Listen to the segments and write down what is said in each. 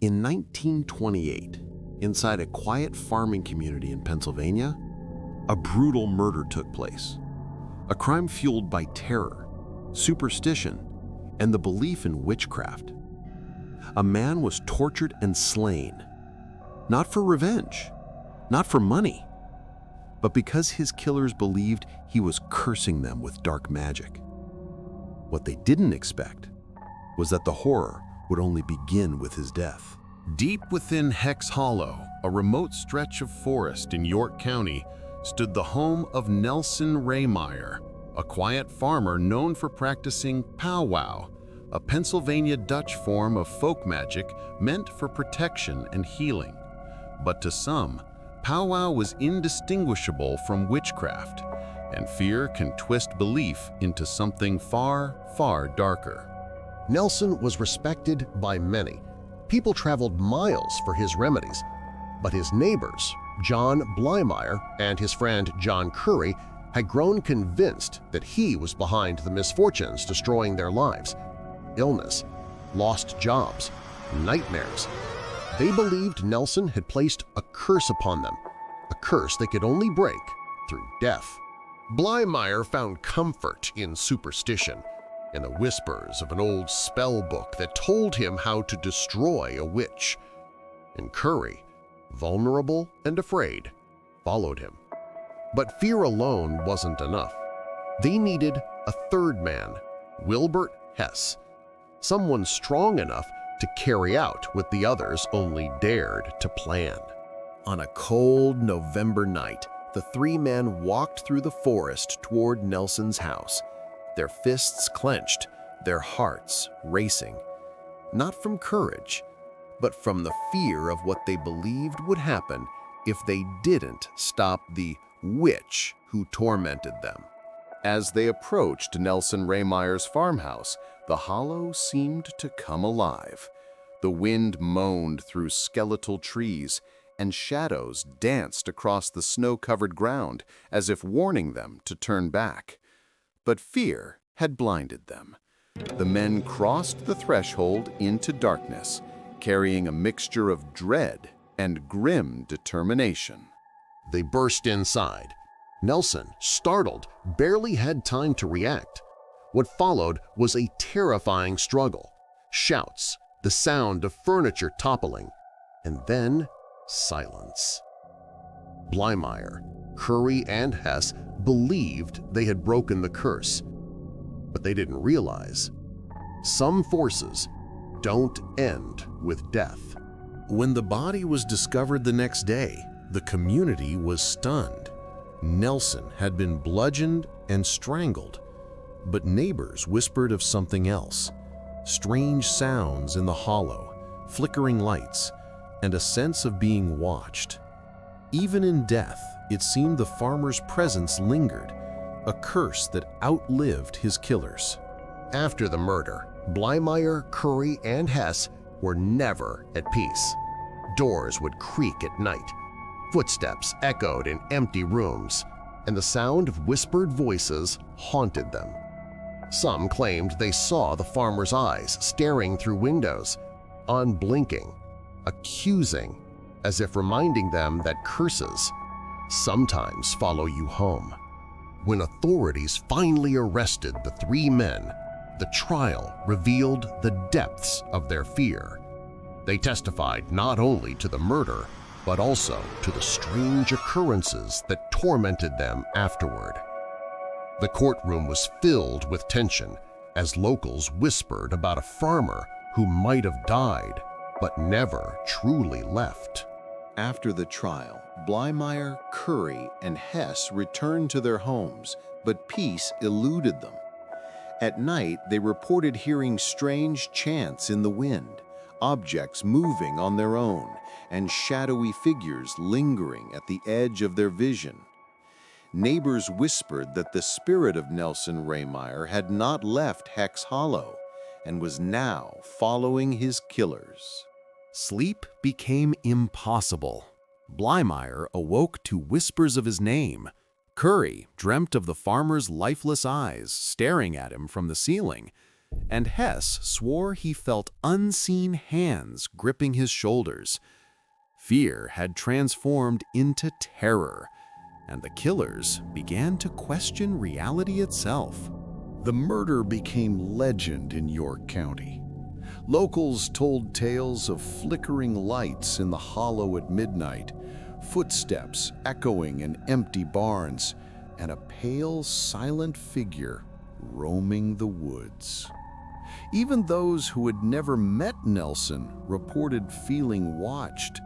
In 1928, inside a quiet farming community in Pennsylvania, a brutal murder took place. A crime fueled by terror, superstition, and the belief in witchcraft. A man was tortured and slain, not for revenge, not for money, but because his killers believed he was cursing them with dark magic. What they didn't expect was that the horror would only begin with his death. Deep within Hex Hollow, a remote stretch of forest in York County, stood the home of Nelson Rehmeyer, a quiet farmer known for practicing powwow, a Pennsylvania Dutch form of folk magic meant for protection and healing. But to some, powwow was indistinguishable from witchcraft, and fear can twist belief into something far, far darker. Nelson was respected by many. People traveled miles for his remedies, but his neighbors, John Blymire and his friend John Curry, had grown convinced that he was behind the misfortunes destroying their lives. Illness, lost jobs, nightmares. They believed Nelson had placed a curse upon them, a curse they could only break through death. Blymire found comfort in superstition, in the whispers of an old spell book that told him how to destroy a witch. And Curry, vulnerable and afraid, followed him. But fear alone wasn't enough. They needed a third man, Wilbert Hess, someone strong enough to carry out what the others only dared to plan. On a cold November night, the three men walked through the forest toward Nelson's house, their fists clenched, their hearts racing. Not from courage, but from the fear of what they believed would happen if they didn't stop the witch who tormented them. As they approached Nelson Rehmeyer's farmhouse, the hollow seemed to come alive. The wind moaned through skeletal trees, and shadows danced across the snow-covered ground as if warning them to turn back. But fear had blinded them. The men crossed the threshold into darkness, carrying a mixture of dread and grim determination. They burst inside. Nelson, startled, barely had time to react. What followed was a terrifying struggle. Shouts, the sound of furniture toppling, and then silence. Blymire, Curry, and Hess believed they had broken the curse, but they didn't realize some forces don't end with death. When the body was discovered the next day, the community was stunned. Nelson had been bludgeoned and strangled, but neighbors whispered of something else. Strange sounds in the hollow, flickering lights, and a sense of being watched. Even in death, it seemed the farmer's presence lingered, a curse that outlived his killers. After the murder, Blymire, Curry, and Hess were never at peace. Doors would creak at night. Footsteps echoed in empty rooms, and the sound of whispered voices haunted them. Some claimed they saw the farmer's eyes staring through windows, unblinking, accusing, as if reminding them that curses sometimes follow you home. When authorities finally arrested the three men, the trial revealed the depths of their fear. They testified not only to the murder, but also to the strange occurrences that tormented them afterward. The courtroom was filled with tension as locals whispered about a farmer who might have died but never truly left. After the trial, Blymire, Curry, and Hess returned to their homes, but peace eluded them. At night, they reported hearing strange chants in the wind, objects moving on their own, and shadowy figures lingering at the edge of their vision. Neighbors whispered that the spirit of Nelson Rehmeyer had not left Hex Hollow and was now following his killers. Sleep became impossible. Blymire awoke to whispers of his name. Curry dreamt of the farmer's lifeless eyes staring at him from the ceiling, and Hess swore he felt unseen hands gripping his shoulders. Fear had transformed into terror, and the killers began to question reality itself. The murder became legend in York County. Locals told tales of flickering lights in the hollow at midnight, footsteps echoing in empty barns, and a pale, silent figure roaming the woods. Even those who had never met Nelson reported feeling watched,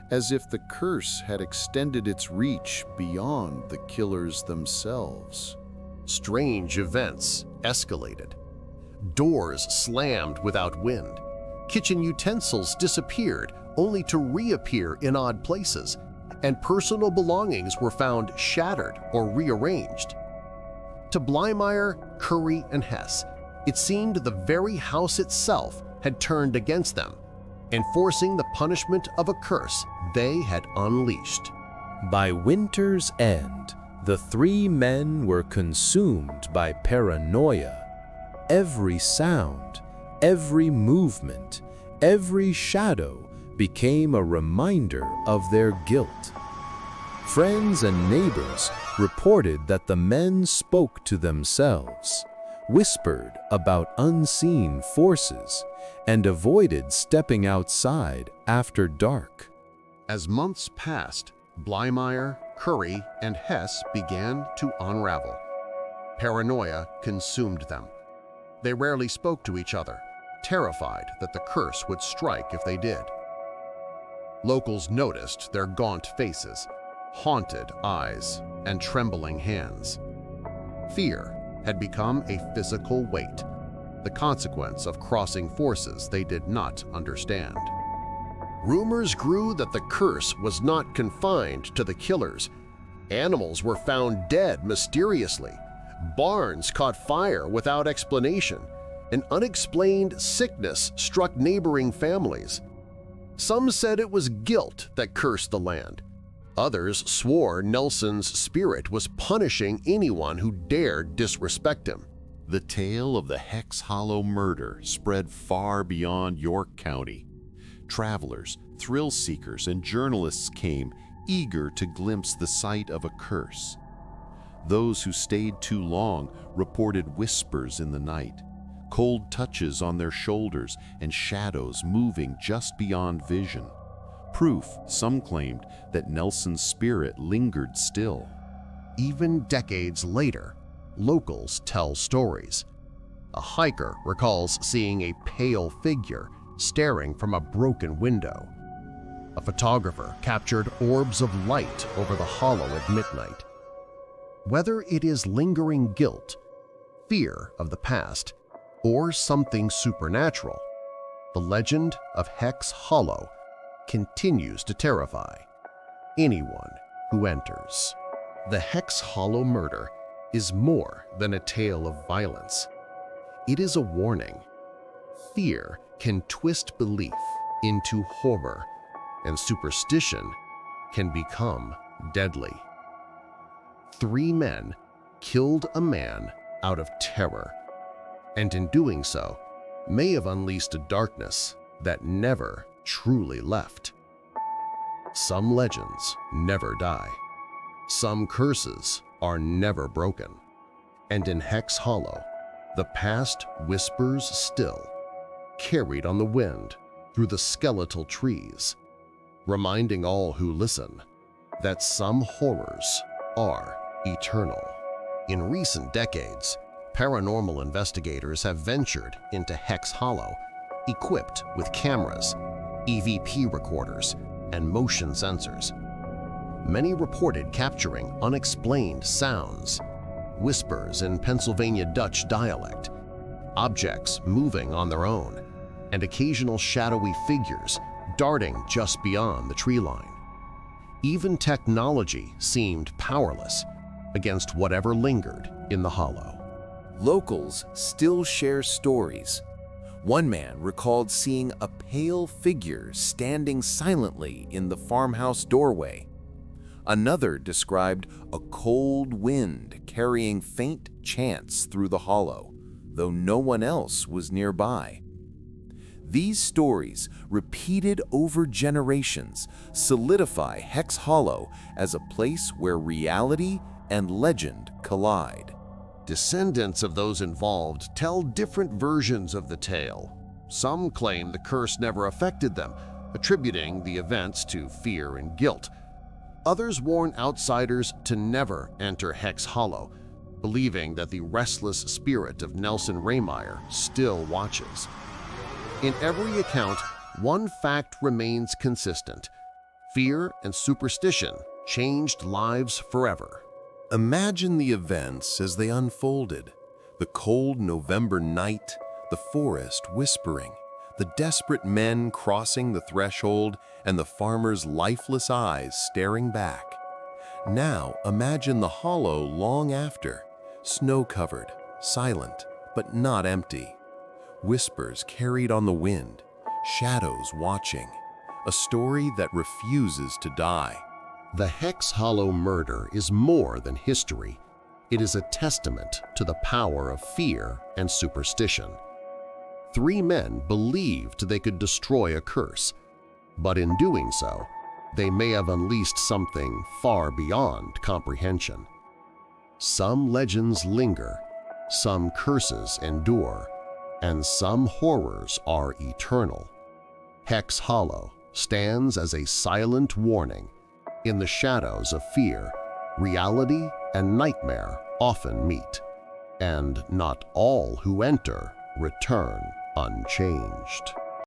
as if the curse had extended its reach beyond the killers themselves. Strange events escalated. Doors slammed without wind. Kitchen utensils disappeared only to reappear in odd places, and personal belongings were found shattered or rearranged. To Blymire, Curry, and Hess, it seemed the very house itself had turned against them, enforcing the punishment of a curse they had unleashed. By winter's end, the three men were consumed by paranoia. Every sound, every movement, every shadow became a reminder of their guilt. Friends and neighbors reported that the men spoke to themselves, whispered about unseen forces, and avoided stepping outside after dark. As months passed, Blymire, Curry, and Hess began to unravel. Paranoia consumed them. They rarely spoke to each other, terrified that the curse would strike if they did. Locals noticed their gaunt faces, haunted eyes, and trembling hands. Fear had become a physical weight, the consequence of crossing forces they did not understand. Rumors grew that the curse was not confined to the killers. Animals were found dead mysteriously. Barns caught fire without explanation. An unexplained sickness struck neighboring families. Some said it was guilt that cursed the land. Others swore Nelson's spirit was punishing anyone who dared disrespect him. The tale of the Hex Hollow Murder spread far beyond York County. Travelers, thrill seekers, and journalists came, eager to glimpse the site of a curse. Those who stayed too long reported whispers in the night, cold touches on their shoulders, and shadows moving just beyond vision. Proof, some claimed, that Nelson's spirit lingered still. Even decades later, locals tell stories. A hiker recalls seeing a pale figure staring from a broken window. A photographer captured orbs of light over the hollow at midnight. Whether it is lingering guilt, fear of the past, or something supernatural, the legend of Hex Hollow continues to terrify anyone who enters. The Hex Hollow Murder is more than a tale of violence. It is a warning. Fear can twist belief into horror, and superstition can become deadly. 3 men killed a man out of terror, and in doing so may have unleashed a darkness that never truly left. Some legends never die. Some curses are never broken. And in Hex Hollow, the past whispers still, carried on the wind through the skeletal trees, reminding all who listen that some horrors are eternal. In recent decades, paranormal investigators have ventured into Hex Hollow, equipped with cameras, EVP recorders, and motion sensors. Many reported capturing unexplained sounds, whispers in Pennsylvania Dutch dialect, objects moving on their own, and occasional shadowy figures darting just beyond the tree line. Even technology seemed powerless against whatever lingered in the hollow. Locals still share stories. One man recalled seeing a pale figure standing silently in the farmhouse doorway. Another described a cold wind carrying faint chants through the hollow, though no one else was nearby. These stories, repeated over generations, solidify Hex Hollow as a place where reality and legend collide. Descendants of those involved tell different versions of the tale. Some claim the curse never affected them, attributing the events to fear and guilt. Others warn outsiders to never enter Hex Hollow, believing that the restless spirit of Nelson Rehmeyer still watches. In every account, one fact remains consistent: fear and superstition changed lives forever. Imagine the events as they unfolded. The cold November night, the forest whispering, the desperate men crossing the threshold, and the farmer's lifeless eyes staring back. Now imagine the hollow long after, snow-covered, silent, but not empty. Whispers carried on the wind, shadows watching, a story that refuses to die. The Hex Hollow Murder is more than history. It is a testament to the power of fear and superstition. 3 men believed they could destroy a curse, but in doing so, they may have unleashed something far beyond comprehension. Some legends linger, some curses endure, and some horrors are eternal. Hex Hollow stands as a silent warning. In the shadows of fear, reality and nightmare often meet, and not all who enter return unchanged.